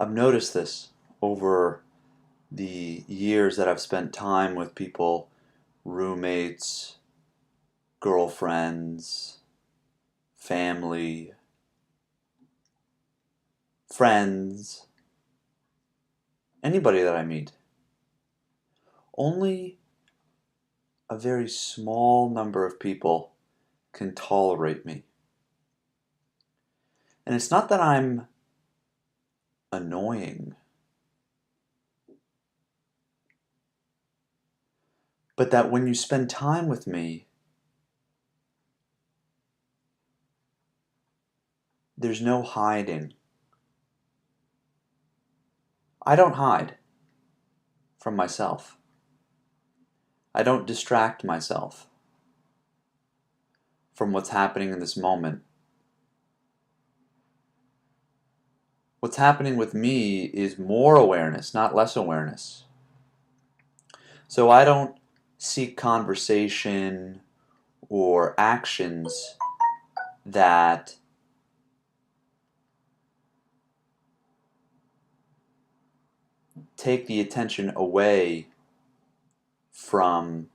I've noticed this over the years that I've spent time with people, roommates, girlfriends, family, friends, anybody that I meet. Only a very small number of people can tolerate me. And it's not that I'm annoying, but that when you spend time with me, there's no hiding. I don't hide from myself. I don't distract myself from what's happening in this moment. What's happening with me is more awareness, not less awareness. So I don't seek conversation or actions that take the attention away from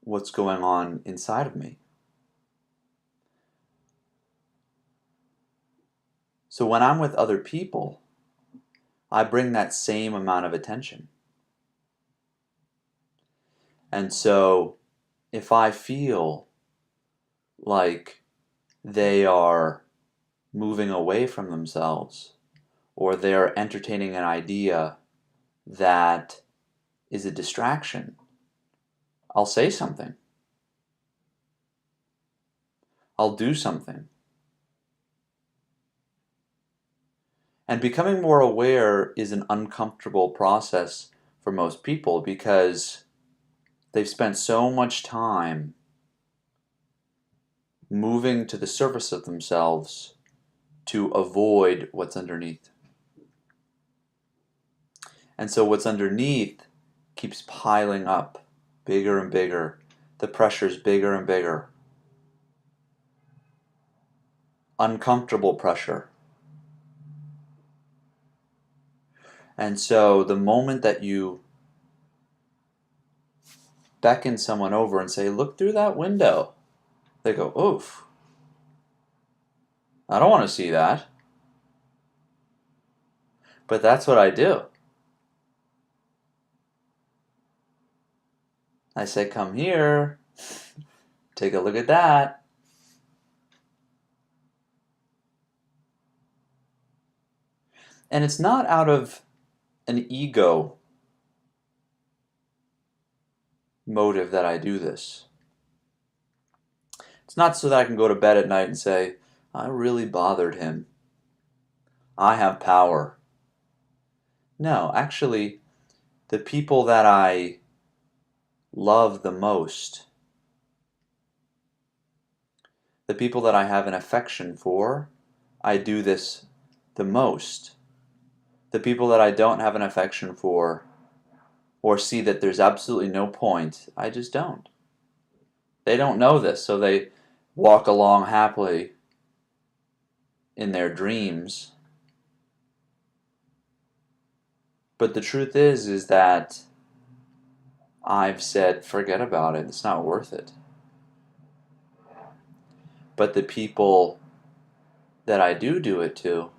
what's going on inside of me. So when I'm with other people, I bring that same amount of attention. And so if I feel like they are moving away from themselves, or they're entertaining an idea that is a distraction, I'll say something. I'll do something. And becoming more aware is an uncomfortable process for most people because they've spent so much time moving to the surface of themselves to avoid what's underneath. And so what's underneath keeps piling up, bigger and bigger. The pressure's bigger and bigger. Uncomfortable pressure. And so the moment that you beckon someone over and say, look through that window, they go, oof, I don't want to see that. But that's what I do. I say, come here, take a look at that. And it's not out of an ego motive that I do this. It's not so that I can go to bed at night and say, I really bothered him. I have power. No, actually, the people that I love the most, the people that I have an affection for, I do this the most. The people that I don't have an affection for, or see that there's absolutely no point, I just don't. They don't know this, so they walk along happily in their dreams. But the truth is that I've said, forget about it, it's not worth it. But the people that I do it to,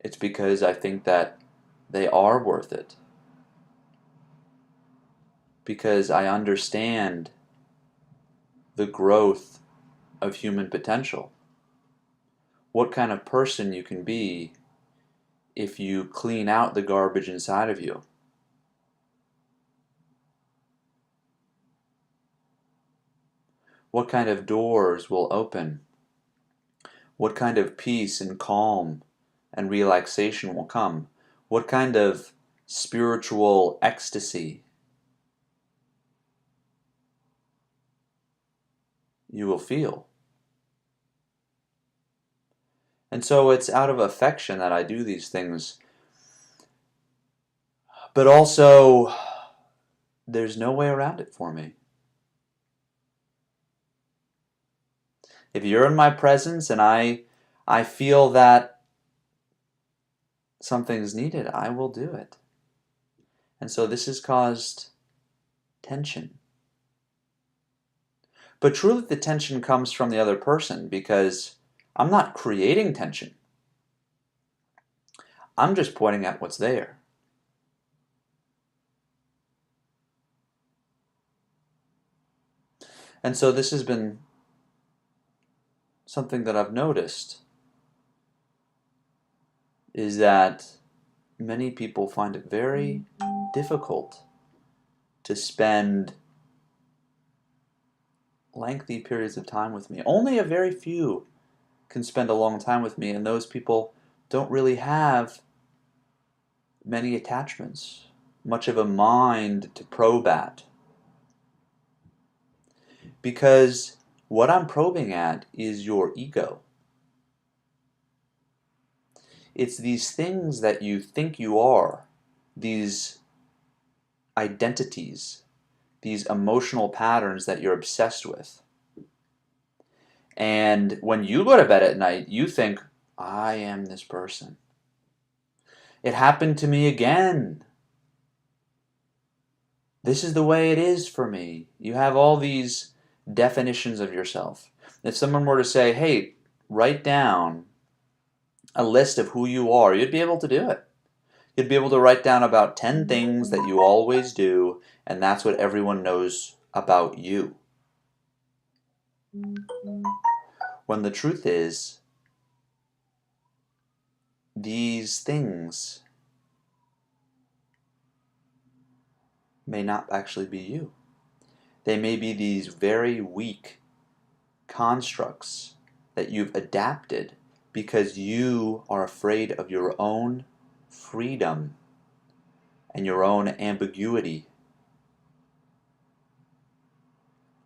it's because I think that they are worth it. Because I understand the growth of human potential. What kind of person you can be if you clean out the garbage inside of you. What kind of doors will open? What kind of peace and calm and relaxation will come? What kind of spiritual ecstasy you will feel? And so it's out of affection that I do these things. But also, there's no way around it for me. If you're in my presence and I feel that something's needed, I will do it. And so this has caused tension. But truly the tension comes from the other person, because I'm not creating tension. I'm just pointing at what's there. And so this has been something that I've noticed, is that many people find it very difficult to spend lengthy periods of time with me. Only a very few can spend a long time with me, and those people don't really have many attachments, much of a mind to probe at. Because what I'm probing at is your ego. It's these things that you think you are, these identities, these emotional patterns that you're obsessed with. And when you go to bed at night, you think, I am this person. It happened to me again. This is the way it is for me. You have all these definitions of yourself. If someone were to say, hey, write down a list of who you are, you'd be able to do it. You'd be able to write down about 10 things that you always do, and that's what everyone knows about you. When the truth is, these things may not actually be you. They may be these very weak constructs that you've adapted because you are afraid of your own freedom and your own ambiguity.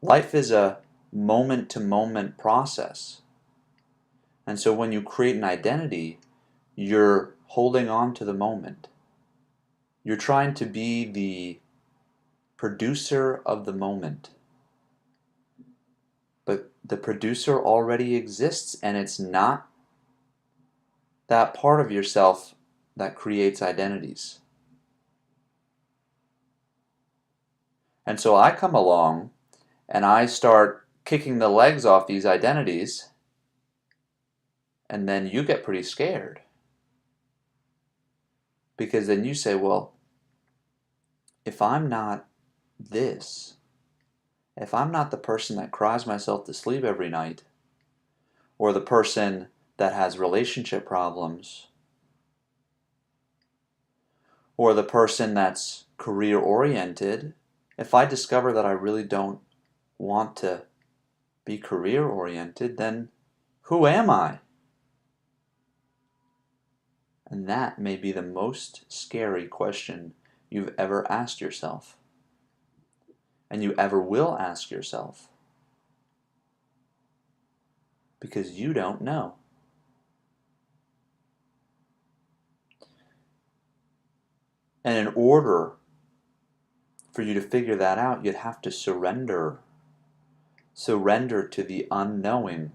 Life is a moment-to-moment process. And so when you create an identity, you're holding on to the moment. You're trying to be the producer of the moment. But the producer already exists, and it's not that part of yourself that creates identities. And so I come along and I start kicking the legs off these identities, and then you get pretty scared. Because then you say, well, if I'm not this, if I'm not the person that cries myself to sleep every night, or the person that has relationship problems, or the person that's career oriented, if I discover that I really don't want to be career oriented, then who am I? And that may be the most scary question you've ever asked yourself, and you ever will ask yourself, because you don't know. And in order for you to figure that out, you'd have to surrender. Surrender to the unknowing,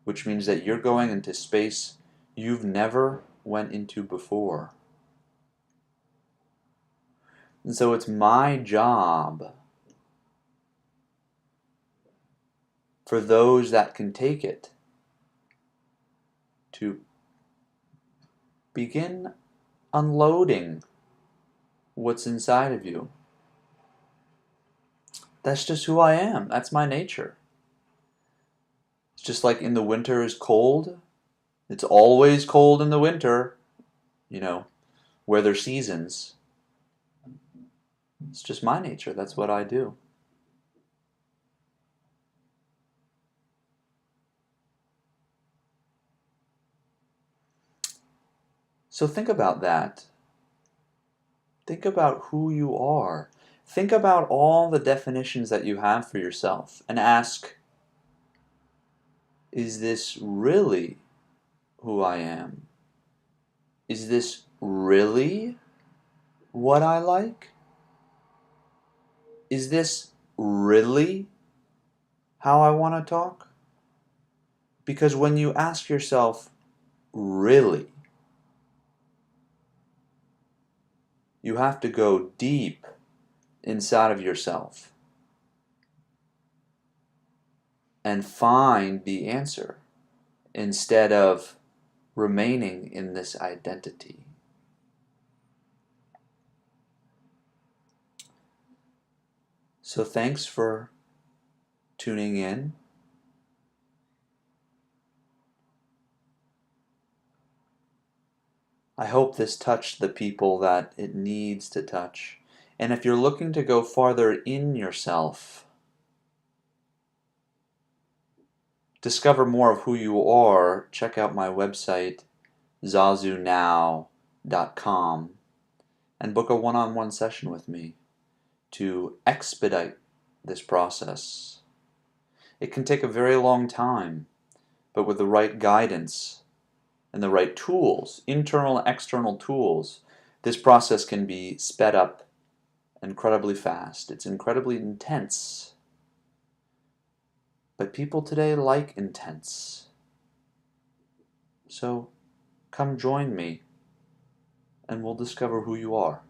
which means that you're going into space you've never went into before. And so it's my job, for those that can take it, to begin unloading what's inside of you. That's just who I am. That's my nature. It's just like in the winter is cold. It's always cold in the winter, where there's seasons. It's just my nature. That's what I do. So think about that. Think about who you are. Think about all the definitions that you have for yourself and ask, is this really who I am? Is this really what I like? Is this really how I want to talk? Because when you ask yourself, really, You have to go deep inside of yourself and find the answer instead of remaining in this identity. So thanks for tuning in. I hope this touched the people that it needs to touch. And if you're looking to go farther in yourself, discover more of who you are, check out my website, zazunow.com, and book a one-on-one session with me to expedite this process. It can take a very long time, but with the right guidance and the right tools, internal and external tools, this process can be sped up incredibly fast. It's incredibly intense. But people today like intense. So come join me and we'll discover who you are.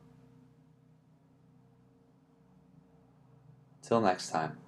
Till next time.